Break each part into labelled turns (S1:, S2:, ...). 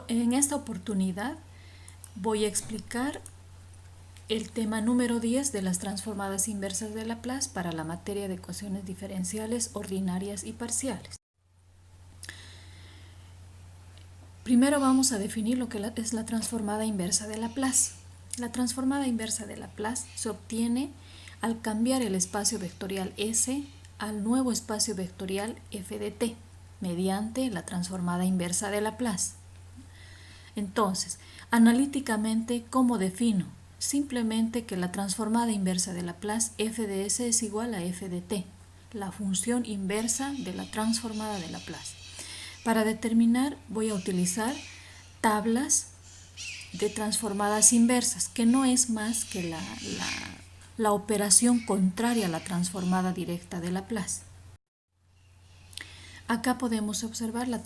S1: En esta oportunidad voy a explicar el tema número 10 de las transformadas inversas de Laplace para la materia de ecuaciones diferenciales ordinarias y parciales. Primero vamos a definir lo que es la transformada inversa de Laplace. La transformada inversa de Laplace se obtiene al cambiar el espacio vectorial S al nuevo espacio vectorial f de t mediante la transformada inversa de Laplace. Entonces, analíticamente, ¿cómo defino? Simplemente que la transformada inversa de Laplace f de s es igual a f de t, la función inversa de la transformada de Laplace. Para determinar voy a utilizar tablas de transformadas inversas, que no es más que la operación contraria a la transformada directa de Laplace. Acá podemos observar la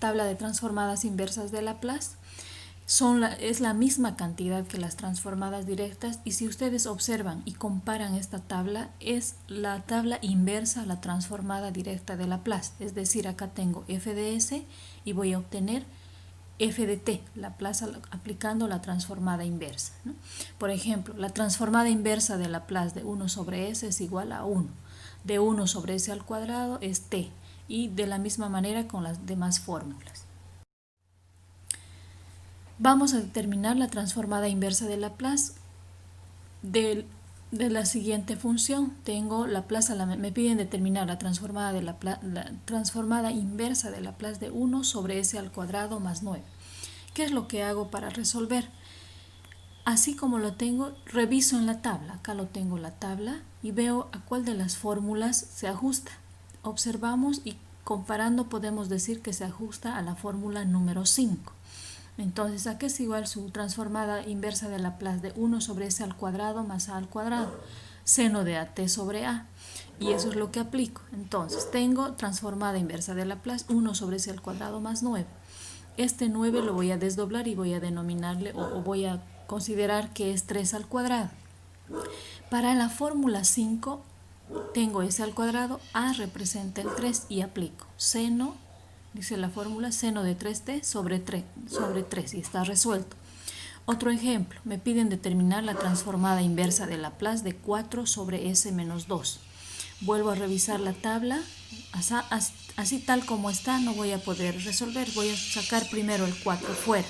S1: tabla de transformadas inversas de Laplace. Es la misma cantidad que las transformadas directas, y si ustedes observan y comparan esta tabla, es la tabla inversa a la transformada directa de Laplace. Es decir, acá tengo f de s y voy a obtener f de t, Laplace aplicando la transformada inversa, ¿no? Por ejemplo, la transformada inversa de Laplace de 1 sobre s es igual a 1. De 1 sobre s al cuadrado es t, y de la misma manera con las demás fórmulas. Vamos a determinar la transformada inversa de Laplace de la siguiente función. Tengo Laplace me piden determinar la transformada inversa de Laplace de 1 sobre s al cuadrado más 9. ¿Qué es lo que hago para resolver? Así como lo tengo, reviso en la tabla. Acá lo tengo la tabla y veo a cuál de las fórmulas se ajusta. Observamos y comparando podemos decir que se ajusta a la fórmula número 5. Entonces, aquí es igual su transformada inversa de Laplace de 1 sobre s al cuadrado más a al cuadrado, seno de at sobre a. Y eso es lo que aplico. Entonces, tengo transformada inversa de Laplace 1 sobre s al cuadrado más 9. Este 9 lo voy a desdoblar y voy a denominarle o voy a considerar que es 3 al cuadrado. Para la fórmula 5, tengo s al cuadrado, a representa el 3 y aplico seno. Dice la fórmula seno de 3t sobre 3 y está resuelto. Otro ejemplo, me piden determinar la transformada inversa de Laplace de 4 sobre s menos 2. Vuelvo a revisar la tabla, así tal como está no voy a poder resolver, voy a sacar primero el 4 fuera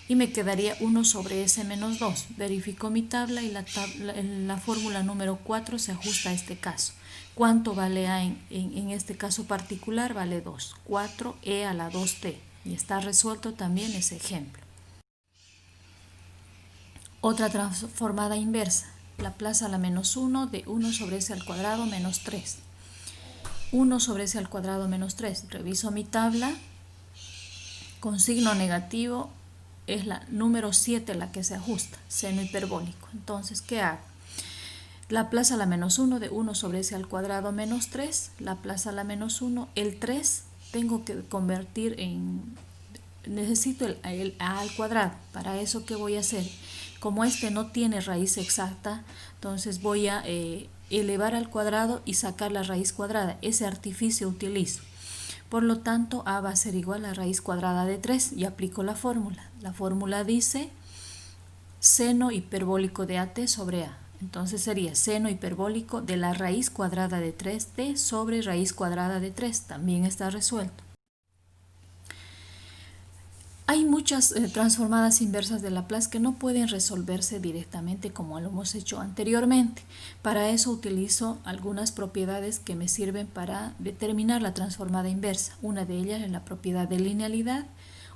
S1: y me quedaría 1 sobre s menos 2. Verifico mi tabla y la fórmula número 4 se ajusta a este caso. ¿Cuánto vale a en este caso particular? Vale 2. 4e a la 2t. Y está resuelto también ese ejemplo. Otra transformada inversa. Laplace a la menos 1 de 1 sobre s al cuadrado menos 3. 1 sobre s al cuadrado menos 3. Reviso mi tabla. Con signo negativo es la número 7 la que se ajusta. Seno hiperbólico. Entonces, ¿qué hago? Laplace a la menos 1 de 1 sobre s al cuadrado menos 3, Laplace a la menos 1, el 3 tengo que convertir necesito el a al cuadrado. Para eso, ¿qué voy a hacer? Como este no tiene raíz exacta, entonces voy a elevar al cuadrado y sacar la raíz cuadrada. Ese artificio utilizo. Por lo tanto, a va a ser igual a raíz cuadrada de 3 y aplico la fórmula. La fórmula dice seno hiperbólico de at sobre a. Entonces sería seno hiperbólico de la raíz cuadrada de 3t sobre raíz cuadrada de 3. También está resuelto. Hay muchas transformadas inversas de Laplace que no pueden resolverse directamente como lo hemos hecho anteriormente. Para eso utilizo algunas propiedades que me sirven para determinar la transformada inversa. Una de ellas es la propiedad de linealidad,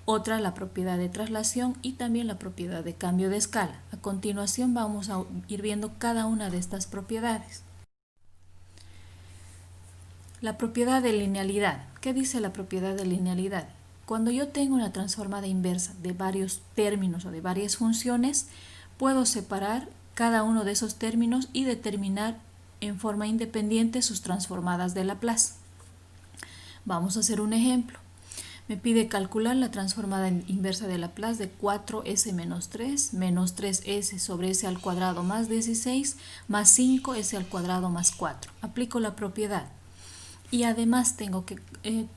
S1: otra la propiedad de traslación y también la propiedad de cambio de escala. A continuación vamos a ir viendo cada una de estas propiedades. La propiedad de linealidad. ¿Qué dice la propiedad de linealidad? Cuando yo tengo una transformada inversa de varios términos o de varias funciones, puedo separar cada uno de esos términos y determinar en forma independiente sus transformadas de Laplace. Vamos a hacer un ejemplo. Me pide calcular la transformada inversa de Laplace de 4s menos 3 menos 3s sobre s al cuadrado más 16 más 5s al cuadrado más 4. Aplico la propiedad. Y además tengo que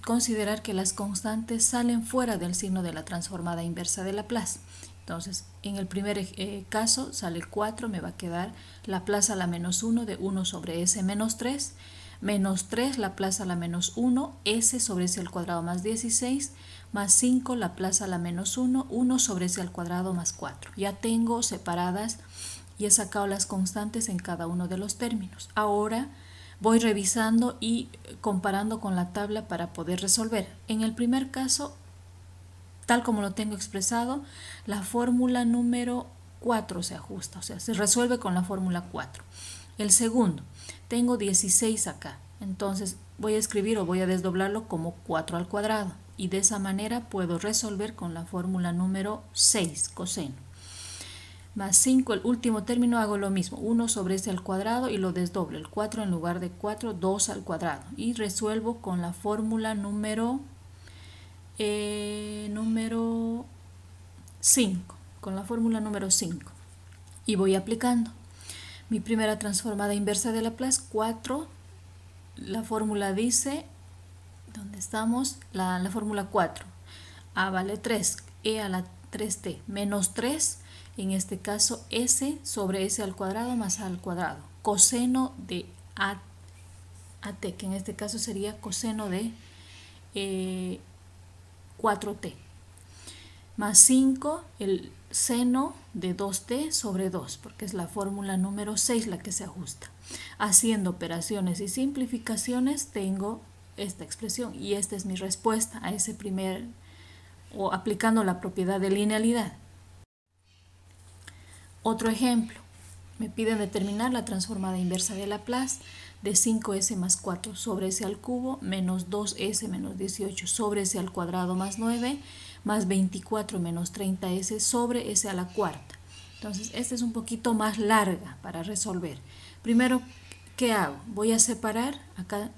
S1: considerar que las constantes salen fuera del signo de la transformada inversa de Laplace. Entonces, en el primer caso sale 4, me va a quedar Laplace a la menos 1 de 1 sobre s menos 3, menos 3 Laplace a la menos 1, s sobre s al cuadrado más 16, más 5 Laplace a la menos 1, 1 sobre s al cuadrado más 4. Ya tengo separadas y he sacado las constantes en cada uno de los términos. Ahora voy revisando y comparando con la tabla para poder resolver. En el primer caso, tal como lo tengo expresado, la fórmula número 4 se ajusta, o sea, se resuelve con la fórmula 4. El segundo, tengo 16 acá, entonces voy a escribir o voy a desdoblarlo como 4 al cuadrado y de esa manera puedo resolver con la fórmula número 6, coseno. Más 5, el último término hago lo mismo, 1 sobre s al cuadrado y lo desdoblo, el 4 en lugar de 4, 2 al cuadrado y resuelvo con la fórmula número 5, con la fórmula número 5 y voy aplicando. Mi primera transformada inversa de Laplace, 4, la fórmula dice, ¿dónde estamos? La fórmula 4, a vale 3, e a la 3t, menos 3, en este caso s sobre s al cuadrado más a al cuadrado, coseno de at, que en este caso sería coseno de 4t, más 5 el seno de 2t sobre 2, porque es la fórmula número 6 la que se ajusta. Haciendo operaciones y simplificaciones tengo esta expresión y esta es mi respuesta a ese primer, o aplicando la propiedad de linealidad. Otro ejemplo, me piden determinar la transformada inversa de Laplace de 5s más 4 sobre s al cubo menos 2s menos 18 sobre s al cuadrado más 9 más 24 menos 30s sobre s a la cuarta. Entonces, esta es un poquito más larga para resolver. Primero, ¿qué hago? Voy a separar acá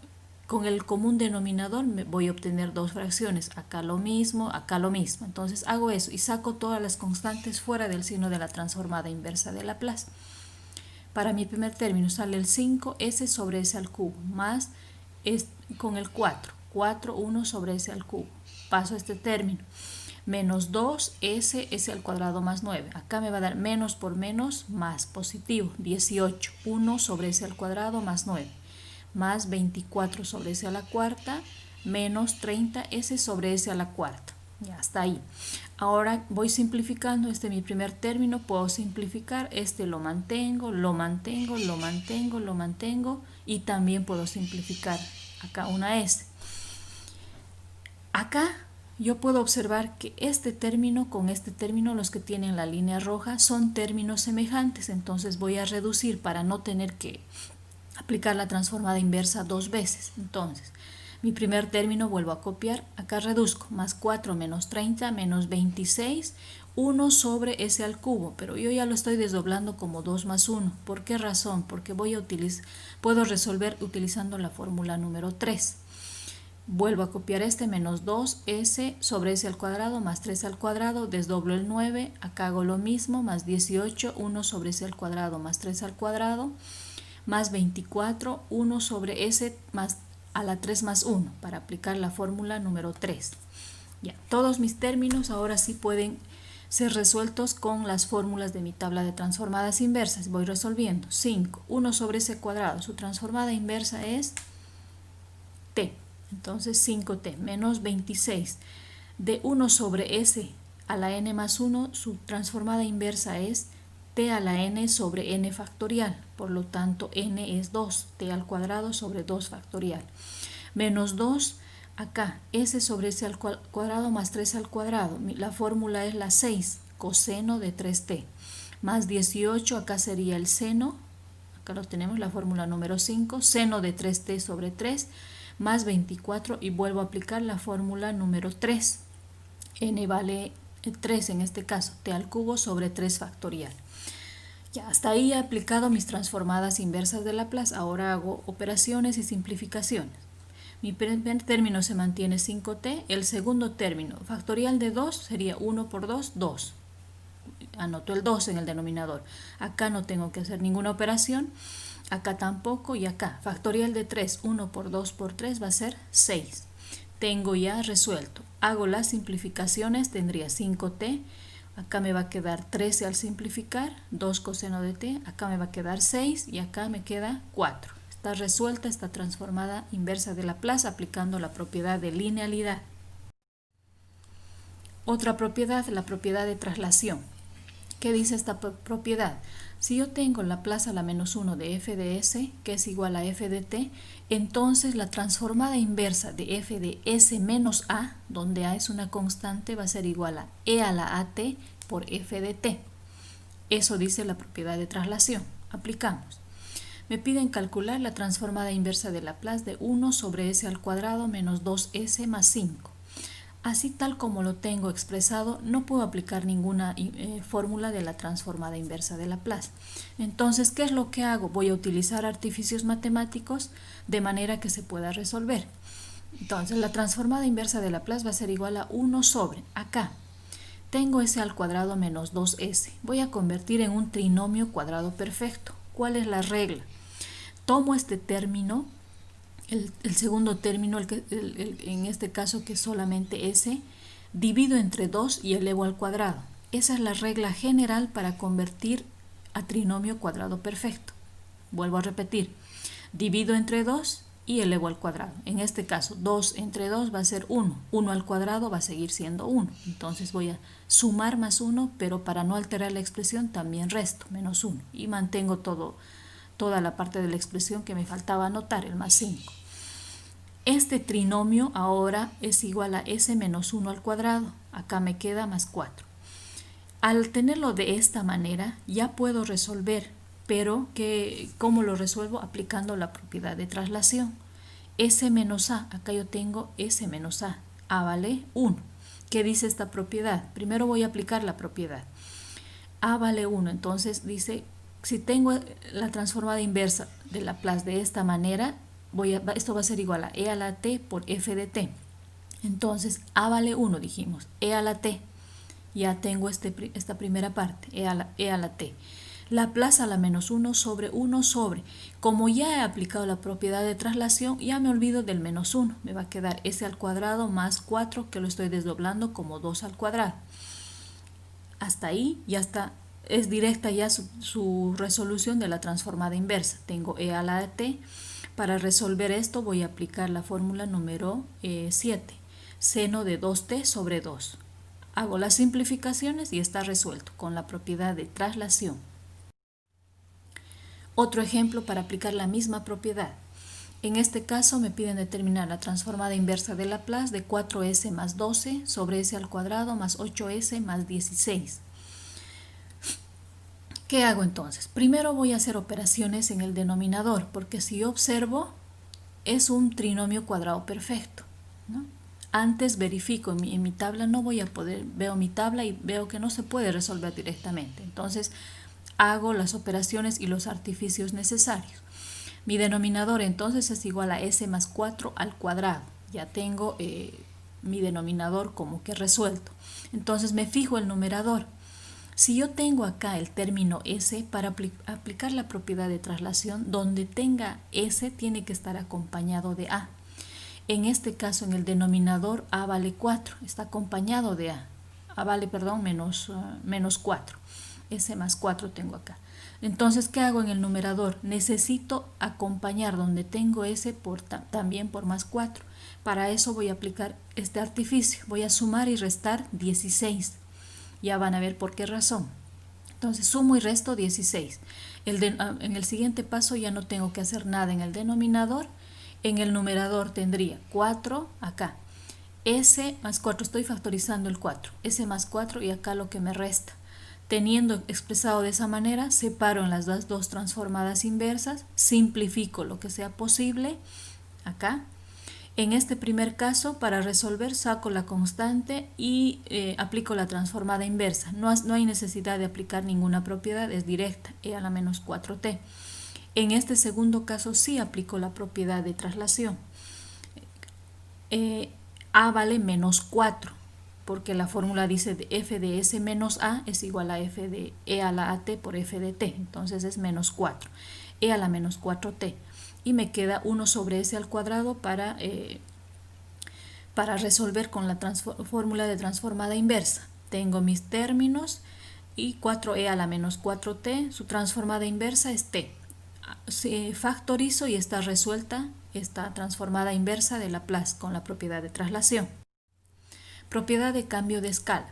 S1: con el común denominador, voy a obtener dos fracciones, acá lo mismo, acá lo mismo. Entonces hago eso y saco todas las constantes fuera del signo de la transformada inversa de Laplace. Para mi primer término sale el 5s sobre s al cubo, más con el 4, 1 sobre s al cubo. Paso a este término, menos 2s, s al cuadrado más 9. Acá me va a dar menos por menos, más positivo, 18, 1 sobre s al cuadrado más 9. Más 24 sobre s a la cuarta, menos 30s sobre s a la cuarta. Ya está ahí. Ahora voy simplificando, este es mi primer término, puedo simplificar, este lo mantengo, lo mantengo, lo mantengo, lo mantengo y también puedo simplificar acá una s. Acá yo puedo observar que este término con este término, los que tienen la línea roja, son términos semejantes, entonces voy a reducir para no tener que aplicar la transformada inversa dos veces. Entonces, mi primer término vuelvo a copiar, acá reduzco, más 4 menos 30 menos 26, 1 sobre s al cubo, pero yo ya lo estoy desdoblando como 2 más 1. ¿Por qué razón? Porque puedo resolver utilizando la fórmula número 3. Vuelvo a copiar este, menos 2s sobre s al cuadrado más 3 al cuadrado, desdoblo el 9, acá hago lo mismo, más 18, 1 sobre s al cuadrado más 3 al cuadrado, más 24, 1 sobre s más a la 3 más 1 para aplicar la fórmula número 3. Ya, todos mis términos ahora sí pueden ser resueltos con las fórmulas de mi tabla de transformadas inversas. Voy resolviendo. 5, 1 sobre s cuadrado, su transformada inversa es t, entonces 5t, menos 26, de 1 sobre s a la n más 1, su transformada inversa es t a la n sobre n factorial, por lo tanto n es 2, t al cuadrado sobre 2 factorial, menos 2, acá s sobre s al cuadrado más 3 al cuadrado, la fórmula es la 6, coseno de 3t, más 18, acá sería el seno, acá lo tenemos, la fórmula número 5, seno de 3t sobre 3, más 24 y vuelvo a aplicar la fórmula número 3, n vale 3 en este caso, t al cubo sobre 3 factorial. Ya, hasta ahí he aplicado mis transformadas inversas de Laplace. Ahora hago operaciones y simplificaciones. Mi primer término se mantiene 5t. El segundo término, factorial de 2, sería 1 por 2, 2. Anoto el 2 en el denominador. Acá no tengo que hacer ninguna operación. acá tampoco y acá. Factorial de 3, 1 por 2 por 3 va a ser 6. Tengo ya resuelto. Hago las simplificaciones, tendría 5t. Acá me va a quedar 13 al simplificar, 2 coseno de t. Acá me va a quedar 6 y acá me queda 4. Está resuelta esta transformada inversa de Laplace aplicando la propiedad de linealidad. Otra propiedad, la propiedad de traslación. ¿Qué dice esta propiedad? Si yo tengo Laplace a la menos 1 de f de s, que es igual a f de t, entonces la transformada inversa de f de s menos a, donde a es una constante, va a ser igual a e a la at por f de t. Eso dice la propiedad de traslación. Aplicamos. Me piden calcular la transformada inversa de Laplace de 1 sobre s al cuadrado menos 2s más 5. Así tal como lo tengo expresado, no puedo aplicar ninguna fórmula de la transformada inversa de Laplace. Entonces, ¿qué es lo que hago? Voy a utilizar artificios matemáticos de manera que se pueda resolver. Entonces, la transformada inversa de Laplace va a ser igual a 1 sobre, acá, tengo s al cuadrado menos 2s. Voy a convertir en un trinomio cuadrado perfecto. ¿Cuál es la regla? Tomo este término, el segundo término, en este caso que es solamente s, divido entre 2 y elevo al cuadrado. Esa es la regla general para convertir a trinomio cuadrado perfecto. Vuelvo a repetir, divido entre 2 y elevo al cuadrado. En este caso, 2 entre 2 va a ser 1. 1 al cuadrado va a seguir siendo 1. Entonces voy a sumar más 1, pero para no alterar la expresión también resto, menos 1. Y mantengo toda la parte de la expresión que me faltaba anotar, el más 5. Este trinomio ahora es igual a s menos 1 al cuadrado. Acá me queda más 4. Al tenerlo de esta manera ya puedo resolver, pero ¿cómo lo resuelvo? Aplicando la propiedad de traslación. S menos a, acá yo tengo s menos a vale 1. ¿Qué dice esta propiedad? Primero voy a aplicar la propiedad. A vale 1, entonces dice, si tengo la transformada inversa de Laplace de esta manera, esto va a ser igual a e a la t por f de t. Entonces, a vale 1 dijimos, e a la t. Ya tengo esta primera parte, e a la t. Laplace a la menos 1 sobre 1 sobre. Como ya he aplicado la propiedad de traslación, ya me olvido del menos 1. Me va a quedar s al cuadrado más 4, que lo estoy desdoblando como 2 al cuadrado. Hasta ahí ya está. Es directa ya su resolución de la transformada inversa. Tengo e a la t. Para resolver esto voy a aplicar la fórmula número 7. Seno de 2t sobre 2. Hago las simplificaciones y está resuelto con la propiedad de traslación. Otro ejemplo para aplicar la misma propiedad. En este caso me piden determinar la transformada inversa de Laplace de 4s más 12 sobre s al cuadrado más 8s más 16. ¿Qué hago entonces? Primero voy a hacer operaciones en el denominador, porque si yo observo, es un trinomio cuadrado perfecto, ¿no? Antes verifico en mi tabla, no voy a poder, veo mi tabla y veo que no se puede resolver directamente. Entonces, hago las operaciones y los artificios necesarios. Mi denominador entonces es igual a s más 4 al cuadrado. Ya tengo mi denominador como que resuelto. Entonces, me fijo el numerador. Si yo tengo acá el término s, para aplicar la propiedad de traslación, donde tenga s tiene que estar acompañado de a. En este caso, en el denominador, a vale 4, está acompañado de a. A vale, perdón, menos 4. S más 4 tengo acá. Entonces, ¿qué hago en el numerador? Necesito acompañar donde tengo s también por más 4. Para eso voy a aplicar este artificio. Voy a sumar y restar 16. Ya van a ver por qué razón. Entonces sumo y resto 16. En el siguiente paso ya no tengo que hacer nada en el denominador. En el numerador tendría 4 acá. S más 4, estoy factorizando el 4. S más 4 y acá lo que me resta. Teniendo expresado de esa manera, separo en las dos transformadas inversas, simplifico lo que sea posible acá. En este primer caso, para resolver, saco la constante y aplico la transformada inversa. No hay necesidad de aplicar ninguna propiedad, es directa, e a la menos 4t. En este segundo caso sí aplico la propiedad de traslación. A vale menos 4, porque la fórmula dice de f de s menos a es igual a f de e a la at por f de t, entonces es menos 4. e a la menos 4t. Y me queda 1 sobre s al cuadrado para resolver con la fórmula de transformada inversa. Tengo mis términos y 4e a la menos 4t, su transformada inversa es t. Factorizo y está resuelta esta transformada inversa de Laplace con la propiedad de traslación. Propiedad de cambio de escala.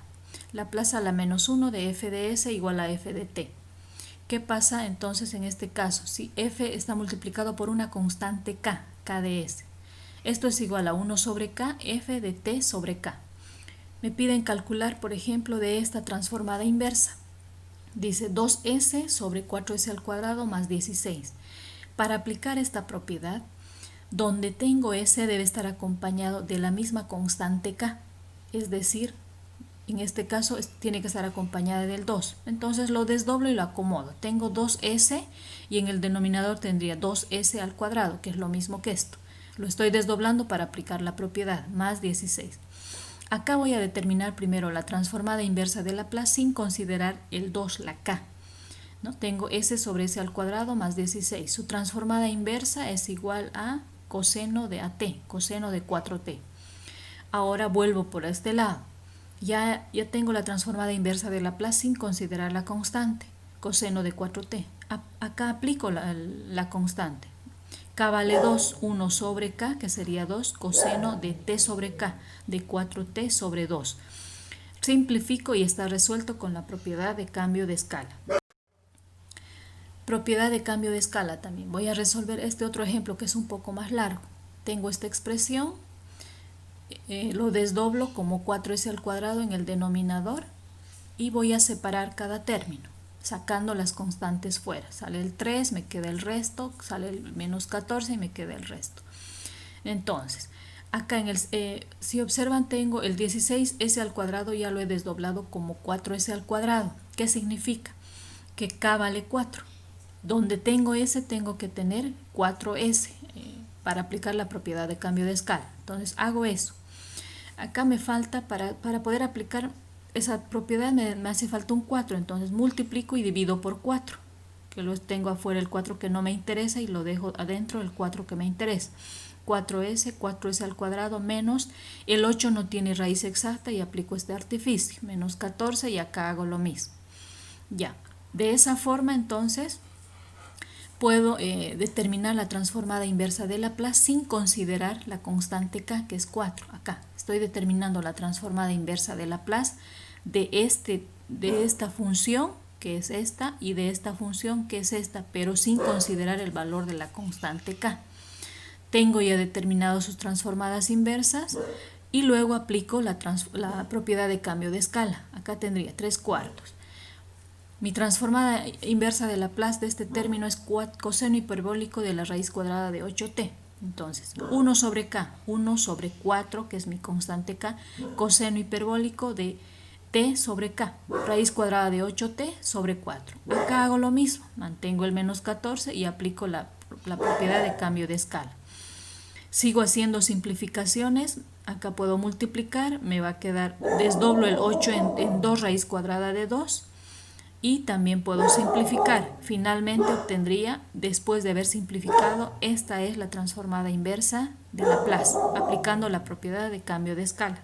S1: Laplace a la menos 1 de f de s igual a f de t. ¿Qué pasa entonces en este caso? Si f está multiplicado por una constante k, k de s. Esto es igual a 1 sobre k, f de t sobre k. Me piden calcular, por ejemplo, de esta transformada inversa. Dice 2s sobre 4s al cuadrado más 16. Para aplicar esta propiedad, donde tengo s debe estar acompañado de la misma constante k. Es decir, en este caso tiene que estar acompañada del 2. Entonces lo desdoblo y lo acomodo. Tengo 2s y en el denominador tendría 2s al cuadrado, que es lo mismo que esto. Lo estoy desdoblando para aplicar la propiedad, más 16. Acá voy a determinar primero la transformada inversa de Laplace sin considerar el 2, la k. ¿No? Tengo s sobre s al cuadrado más 16. Su transformada inversa es igual a coseno de at, coseno de 4t. Ahora vuelvo por este lado. Ya tengo la transformada inversa de Laplace sin considerar la constante, coseno de 4t. Acá aplico la constante. K vale 2, 1 sobre k, que sería 2, coseno de t sobre k, de 4t sobre 2. Simplifico y está resuelto con la propiedad de cambio de escala. Propiedad de cambio de escala también. Voy a resolver este otro ejemplo que es un poco más largo. Tengo esta expresión, lo desdoblo como 4s al cuadrado en el denominador y voy a separar cada término, sacando las constantes fuera. Sale el 3, me queda el resto, sale el menos 14 y me queda el resto. Entonces, acá si observan tengo el 16s al cuadrado, ya lo he desdoblado como 4s al cuadrado. ¿Qué significa? Que k vale 4. Donde tengo s tengo que tener 4s para aplicar la propiedad de cambio de escala. Entonces hago eso. Acá me falta, para poder aplicar esa propiedad me hace falta un 4, entonces multiplico y divido por 4, que lo tengo afuera el 4 que no me interesa y lo dejo adentro el 4 que me interesa. 4s al cuadrado menos, el 8 no tiene raíz exacta y aplico este artificio, menos 14 y acá hago lo mismo. Ya, de esa forma entonces puedo determinar la transformada inversa de Laplace sin considerar la constante k, que es 4. Acá estoy determinando la transformada inversa de Laplace de esta función, que es esta, y de esta función, que es esta, pero sin considerar el valor de la constante k. Tengo ya determinado sus transformadas inversas y luego aplico la propiedad de cambio de escala. Acá tendría 3/4. Mi transformada inversa de Laplace de este término es coseno hiperbólico de la raíz cuadrada de 8t. Entonces, 1 sobre k, 1 sobre 4, que es mi constante k, coseno hiperbólico de t sobre k, raíz cuadrada de 8t sobre 4. Acá hago lo mismo, mantengo el menos 14 y aplico la propiedad de cambio de escala. Sigo haciendo simplificaciones, acá puedo multiplicar, me va a quedar, desdoblo el 8 en 2 raíz cuadrada de 2. Y también puedo simplificar. Finalmente obtendría, después de haber simplificado, esta es la transformada inversa de Laplace, aplicando la propiedad de cambio de escala.